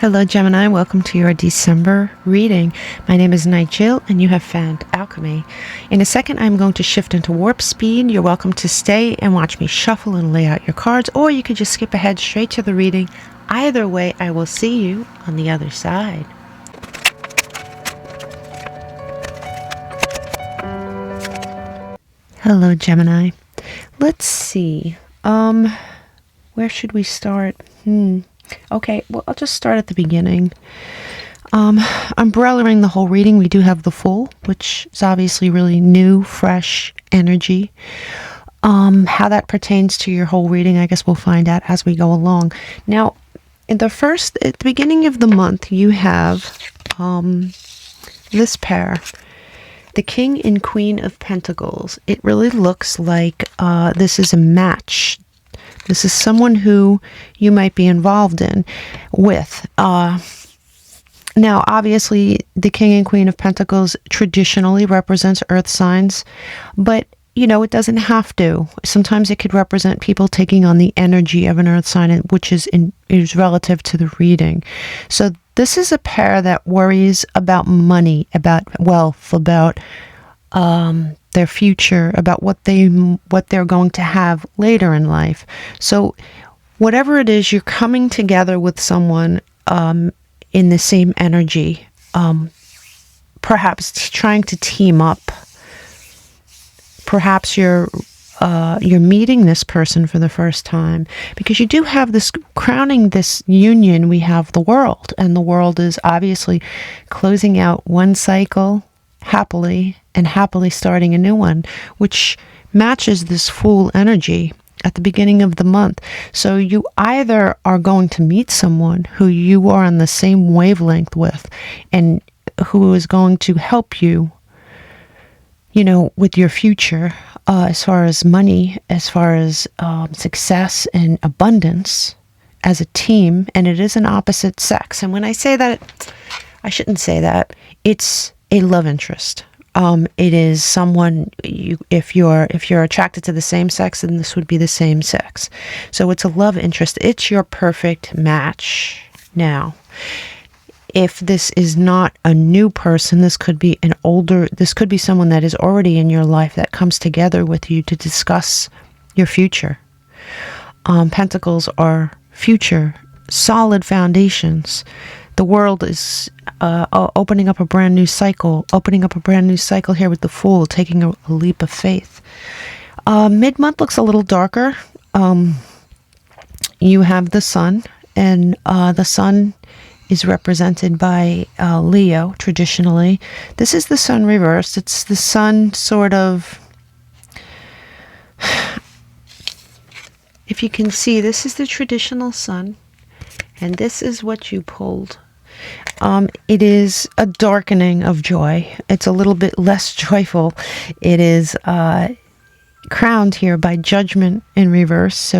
Hello Gemini, welcome to your December reading. My name is Nigel and you have found Älkëmï. In a second I'm going to shift into warp speed. You're welcome to stay and watch me shuffle and lay out your cards, or you could just skip ahead straight to the reading. Either way, I will see you on the other side. Hello Gemini. Let's see. Where should we start? Okay, well, I'll just start at the beginning. Umbrellaing the whole reading, we do have the Fool, which is obviously really new, fresh energy. How that pertains to your whole reading, I guess we'll find out as we go along. Now, at the beginning of the month, you have this pair, the King and Queen of Pentacles. It really looks like this is a match. This is someone who you might be involved with. Now, obviously, the King and Queen of Pentacles traditionally represents earth signs, but, you know, it doesn't have to. Sometimes it could represent people taking on the energy of an earth sign, which is relative to the reading. So this is a pair that worries about money, about wealth, about their future, about what they're going to have later in life. So whatever it is, you're coming together with someone in the same energy, perhaps trying to team up. Perhaps you're meeting this person for the first time, because you do have this crowning this union. We have the World, and the World is obviously closing out one cycle happily and happily starting a new one, which matches this Fool energy at the beginning of the month. So you either are going to meet someone who you are on the same wavelength with and who is going to help you, you know, with your future, as far as money, as far as success and abundance as a team, and it is an opposite sex. And when I say that, I shouldn't say that. It's a love interest. It is someone, if you're attracted to the same sex, then this would be the same sex. So it's a love interest. It's your perfect match. Now, if this is not a new person, this could be someone that is already in your life that comes together with you to discuss your future. Pentacles are future, solid foundations. The World is opening up a brand new cycle here with the Fool, taking a leap of faith. Mid-month looks a little darker. You have the Sun, and the Sun is represented by Leo traditionally. This is the Sun reversed. It's the Sun sort of, if you can see, this is the traditional Sun, and this is what you pulled. It is a darkening of joy. It's a little bit less joyful. It is crowned here by Judgment in reverse.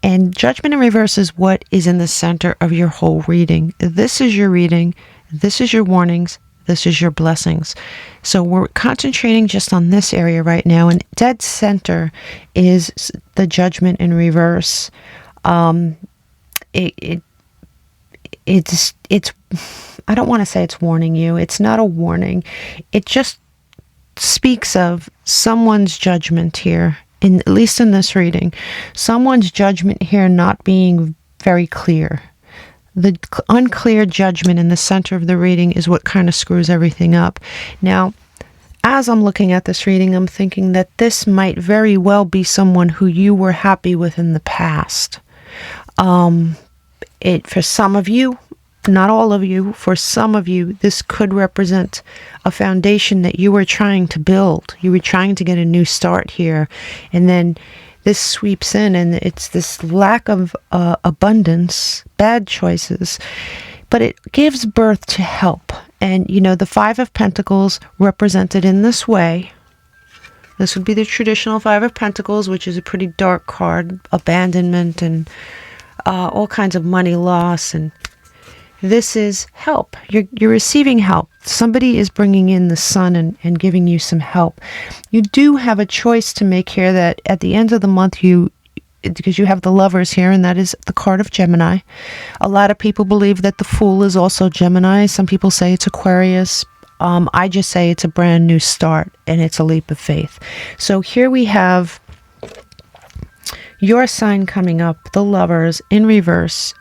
And Judgment in reverse is what is in the center of your whole reading. This is your reading. This is your warnings. This is your blessings. So we're concentrating just on this area right now. And dead center is the Judgment in reverse. It's I don't want to say it's warning you. It's not a warning. It just speaks of someone's judgment here, at least in this reading. Someone's judgment here not being very clear. The unclear judgment in the center of the reading is what kind of screws everything up. Now, as I'm looking at this reading, I'm thinking that this might very well be someone who you were happy with in the past. For some of you, not all of you, for some of you, this could represent a foundation that you were trying to build. You were trying to get a new start here. And then this sweeps in, and it's this lack of abundance, bad choices. But it gives birth to help. And, you know, the Five of Pentacles represented in this way. This would be the traditional Five of Pentacles, which is a pretty dark card, abandonment and all kinds of money loss, and this is help. You're receiving help. Somebody is bringing in the Sun and giving you some help. You do have a choice to make here that at the end of the month, because you have the Lovers here, and that is the card of Gemini. A lot of people believe that the Fool is also Gemini. Some people say it's Aquarius. I just say it's a brand new start, and it's a leap of faith. So here we have your sign coming up, the Lovers, in reverse.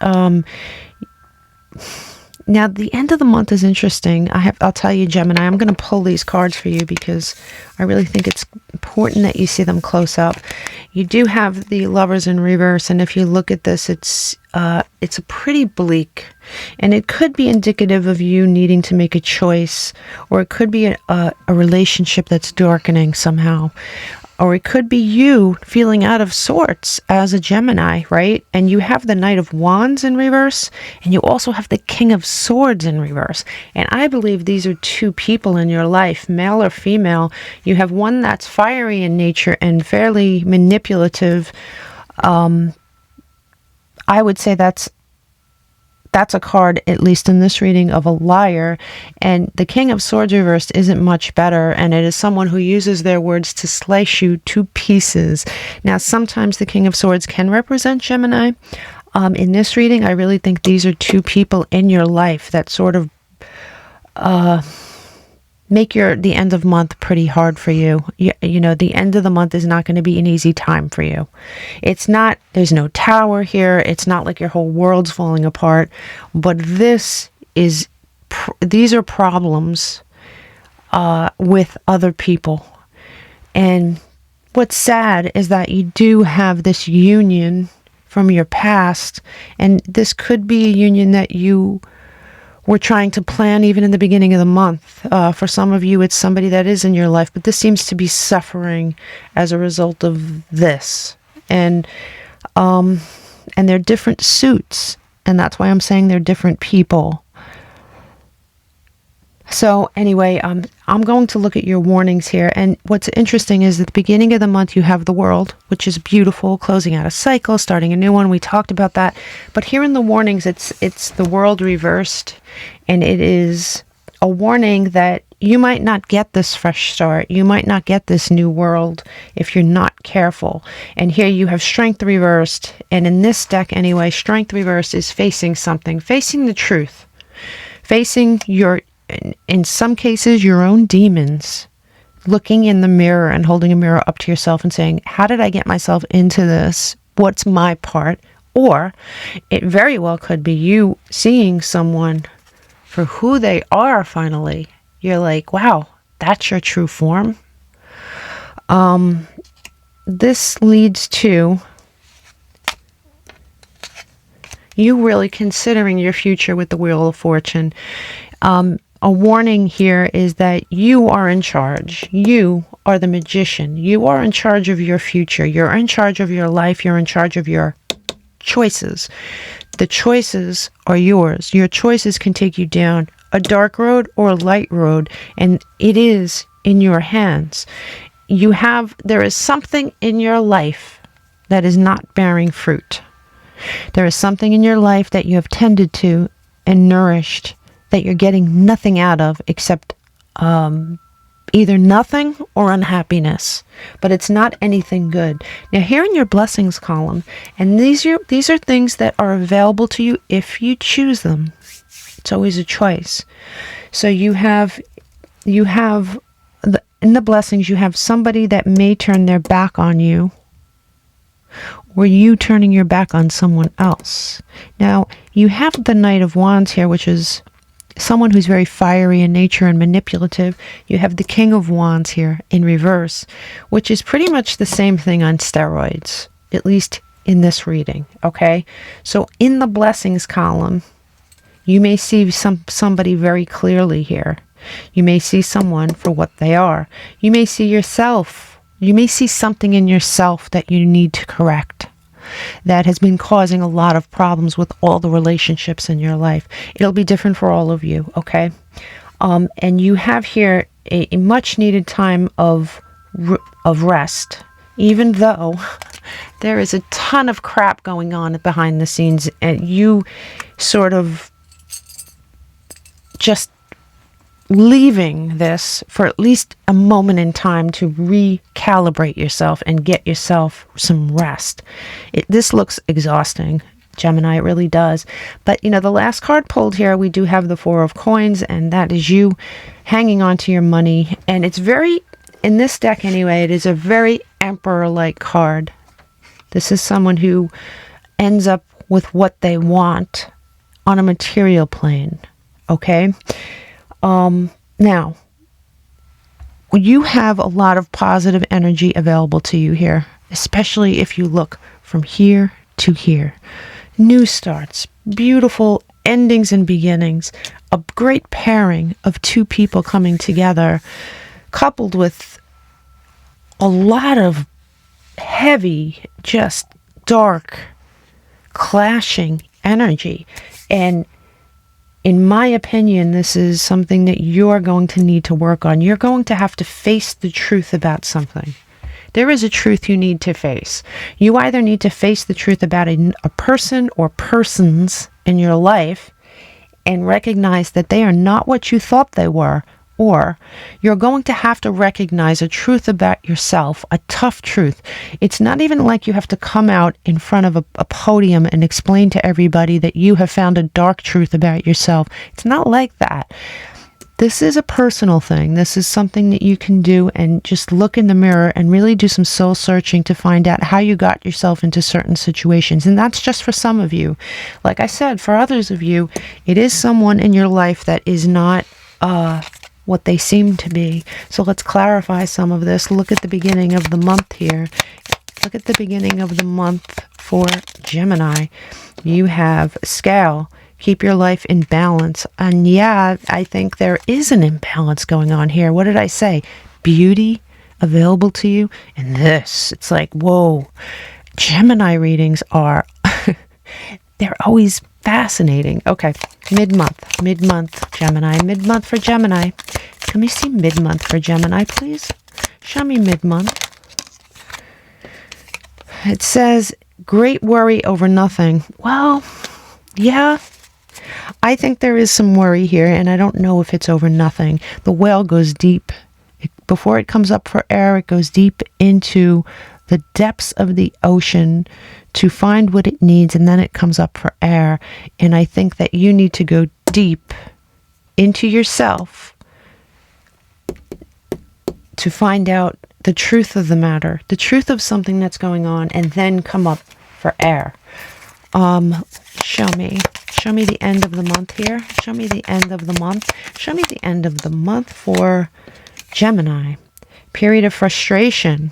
Now, the end of the month is interesting. I'll tell you, Gemini, I'm going to pull these cards for you because I really think it's important that you see them close up. You do have the Lovers in reverse, and if you look at this, it's a pretty bleak, and it could be indicative of you needing to make a choice, or it could be a relationship that's darkening somehow. Or it could be you feeling out of sorts as a Gemini, right? And you have the Knight of Wands in reverse, and you also have the King of Swords in reverse. And I believe these are two people in your life, male or female. You have one that's fiery in nature and fairly manipulative. I would say that's a card, at least in this reading, of a liar. And the King of Swords reversed isn't much better, and it is someone who uses their words to slice you to pieces. Now, sometimes the King of Swords can represent Gemini. In this reading, I really think these are two people in your life that sort of make the end of month pretty hard for you. You know, the end of the month is not going to be an easy time for you. There's no tower here. It's not like your whole world's falling apart, but these are problems with other people. And what's sad is that you do have this union from your past, and this could be a union that you were trying to plan even in the beginning of the month. For some of you, it's somebody that is in your life, but this seems to be suffering as a result of this. And they're different suits, and that's why I'm saying they're different people. So anyway, I'm going to look at your warnings here. And what's interesting is at the beginning of the month, you have the World, which is beautiful, closing out a cycle, starting a new one. We talked about that. But here in the warnings, it's the World reversed. And it is a warning that you might not get this fresh start. You might not get this new world if you're not careful. And here you have Strength reversed. And in this deck anyway, Strength reversed is facing something, facing the truth, facing in some cases, your own demons, looking in the mirror and holding a mirror up to yourself and saying, how did I get myself into this? What's my part? Or it very well could be you seeing someone for who they are finally. You're like, wow, that's your true form. This leads to you really considering your future with the Wheel of Fortune. A warning here is that you are in charge. You are the magician. You are in charge of your future. You're in charge of your life. You're in charge of your choices. The choices are yours. Your choices can take you down a dark road or a light road, and it is in your hands. There is something in your life that is not bearing fruit. There is something in your life that you have tended to and nourished that you're getting nothing out of except either nothing or unhappiness, but it's not anything good. Now here in your blessings column, and these are things that are available to you if you choose them. It's always a choice. So in the blessings, you have somebody that may turn their back on you, or you turning your back on someone else. Now you have the Knight of Wands here, which is someone who's very fiery in nature and manipulative. You have the King of Wands here in reverse, which is pretty much the same thing on steroids, at least in this reading, okay? So in the blessings column, you may see somebody very clearly here. You may see someone for what they are. You may see yourself. You may see something in yourself that you need to correct that has been causing a lot of problems with all the relationships in your life. It'll be different for all of you, okay? And you have here a much needed time of rest, even though there is a ton of crap going on behind the scenes, and you sort of just leaving this for at least a moment in time to recalibrate yourself and get yourself some rest. This looks exhausting, Gemini, it really does. But, the last card pulled here, we do have the Four of Coins, and that is you hanging on to your money. And it's very, in this deck anyway, it is a very Emperor-like card. This is someone who ends up with what they want on a material plane, okay? Now, you have a lot of positive energy available to you here, especially if you look from here to here. New starts, beautiful endings and beginnings, a great pairing of two people coming together, coupled with a lot of heavy, just dark, clashing energy. And in my opinion, this is something that you're going to need to work on. You're going to have to face the truth about something. There is a truth you need to face. You either need to face the truth about a person or persons in your life and recognize that they are not what you thought they were, or you're going to have to recognize a truth about yourself, a tough truth. It's not even like you have to come out in front of a podium and explain to everybody that you have found a dark truth about yourself. It's not like that. This is a personal thing. This is something that you can do and just look in the mirror and really do some soul searching to find out how you got yourself into certain situations. And that's just for some of you. Like I said, for others of you, it is someone in your life that is not what they seem to be. So let's clarify some of this. Look at the beginning of the month here. Look at the beginning of the month for Gemini. You have Scale. Keep your life in balance. And yeah, I think there is an imbalance going on here. What did I say? Beauty available to you. And this, it's like, whoa. Gemini readings are, they're always fascinating. Okay, mid-month, Gemini. Mid-month for Gemini. Can we see mid-month for Gemini, please? Show me mid-month. It says, great worry over nothing. Well, yeah, I think there is some worry here, and I don't know if it's over nothing. The whale goes deep. Before it comes up for air, it goes deep into the depths of the ocean to find what it needs, and then it comes up for air. And I think that you need to go deep into yourself to find out the truth of the matter, the truth of something that's going on, and then come up for air. Show me the end of the month here. Show me the end of the month. Show me the end of the month for Gemini. Period of frustration.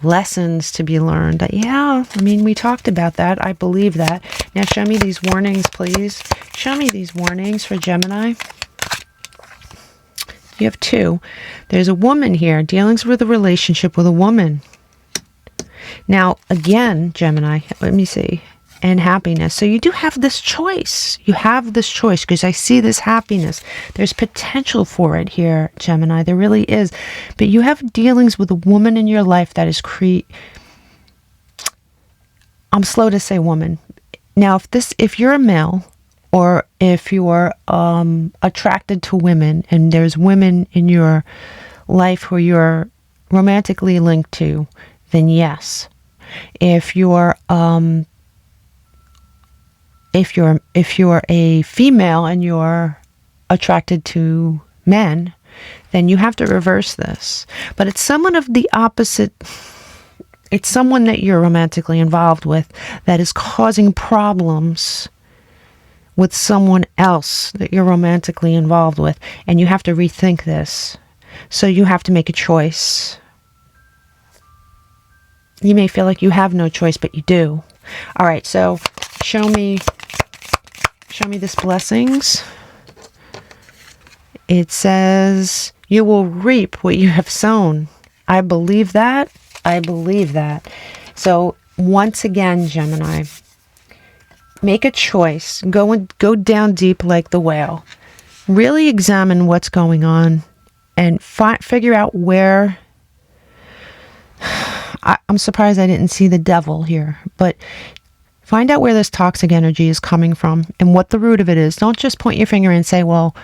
Lessons to be learned. Yeah, I mean, we talked about that. I believe that. Now show me these warnings, please. Show me these warnings for Gemini. You have two. There's a woman here, dealings with a relationship with a woman. Now, again, Gemini, let me see. And happiness. So you do have this choice. You have this choice because I see this happiness. There's potential for it here, Gemini. There really is. But you have dealings with a woman in your life that is I'm slow to say woman. Now, if you're a male, or if you're attracted to women, and there's women in your life who you're romantically linked to, then yes. If you're a female and you're attracted to men, then you have to reverse this. But it's someone of the opposite. It's someone that you're romantically involved with that is causing problems with someone else that you're romantically involved with. And you have to rethink this. So you have to make a choice. You may feel like you have no choice, but you do. All right, so show me this blessings. It says, you will reap what you have sown. I believe that. I believe that. So once again, Gemini, make a choice. Go down deep like the whale. Really examine what's going on and figure out where. I'm surprised I didn't see the devil here, but find out where this toxic energy is coming from and what the root of it is. Don't just point your finger and say, well,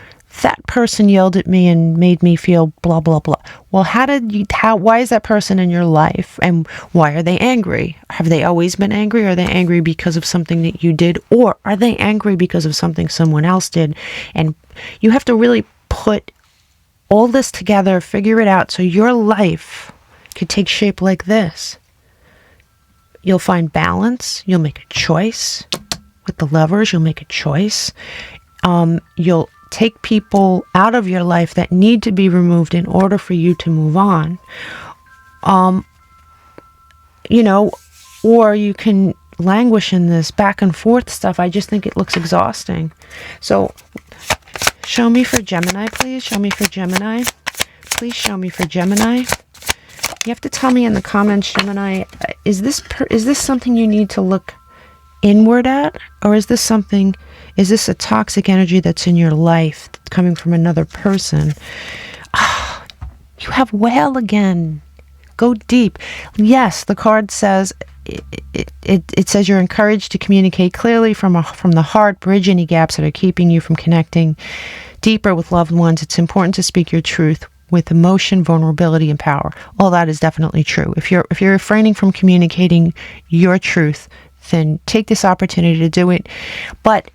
that person yelled at me and made me feel blah, blah, blah. Well, why is that person in your life? And why are they angry? Have they always been angry? Are they angry because of something that you did? Or are they angry because of something someone else did? And you have to really put all this together, figure it out, so your life could take shape like this. You'll find balance. You'll make a choice. With the Lovers, you'll make a choice. You'll take people out of your life that need to be removed in order for you to move on. Or you can languish in this back and forth stuff. I just think it looks exhausting. So show me for Gemini, please. Show me for Gemini. Please show me for Gemini. You have to tell me in the comments, Gemini, is this something you need to look inward at? Or is this a toxic energy that's in your life coming from another person? You have Whale again. Go deep. Yes, the card says, it says you're encouraged to communicate clearly from the heart, bridge any gaps that are keeping you from connecting deeper with loved ones. It's important to speak your truth with emotion, vulnerability, and power. All that is definitely true. If you're refraining from communicating your truth, then take this opportunity to do it. But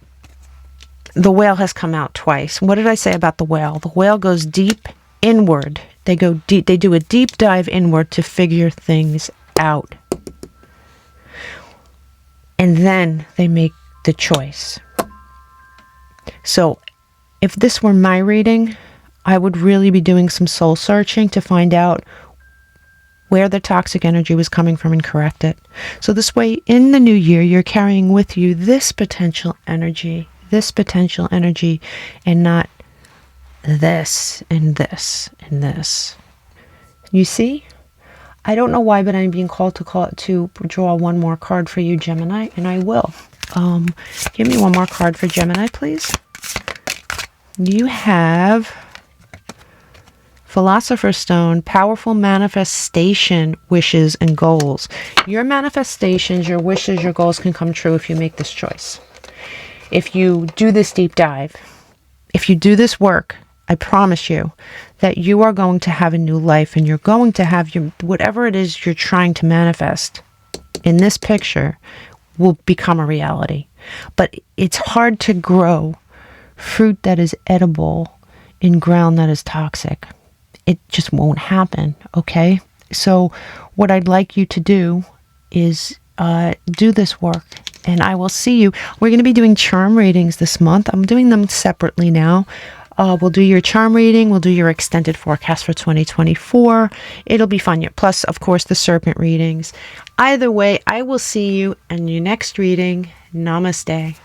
the Whale has come out twice. What did I say about the Whale? The Whale goes deep inward. They go deep. They do a deep dive inward to figure things out. And then they make the choice. So if this were my reading, I would really be doing some soul searching to find out where the toxic energy was coming from and correct it. So this way, in the new year, you're carrying with you this potential energy, and not this and this and this. You see? I don't know why, but I'm being called to draw one more card for you, Gemini, and I will. Give me one more card for Gemini, please. You have Philosopher's Stone, powerful manifestation, wishes, and goals. Your manifestations, your wishes, your goals can come true if you make this choice. If you do this deep dive, if you do this work, I promise you that you are going to have a new life, and you're going to have whatever it is you're trying to manifest in this picture will become a reality. But it's hard to grow fruit that is edible in ground that is toxic. It just won't happen, okay? So what I'd like you to do is do this work, and I will see you. We're going to be doing charm readings this month. I'm doing them separately now. We'll do your charm reading. We'll do your extended forecast for 2024. It'll be fun. Plus, of course, the serpent readings. Either way, I will see you in your next reading. Namaste.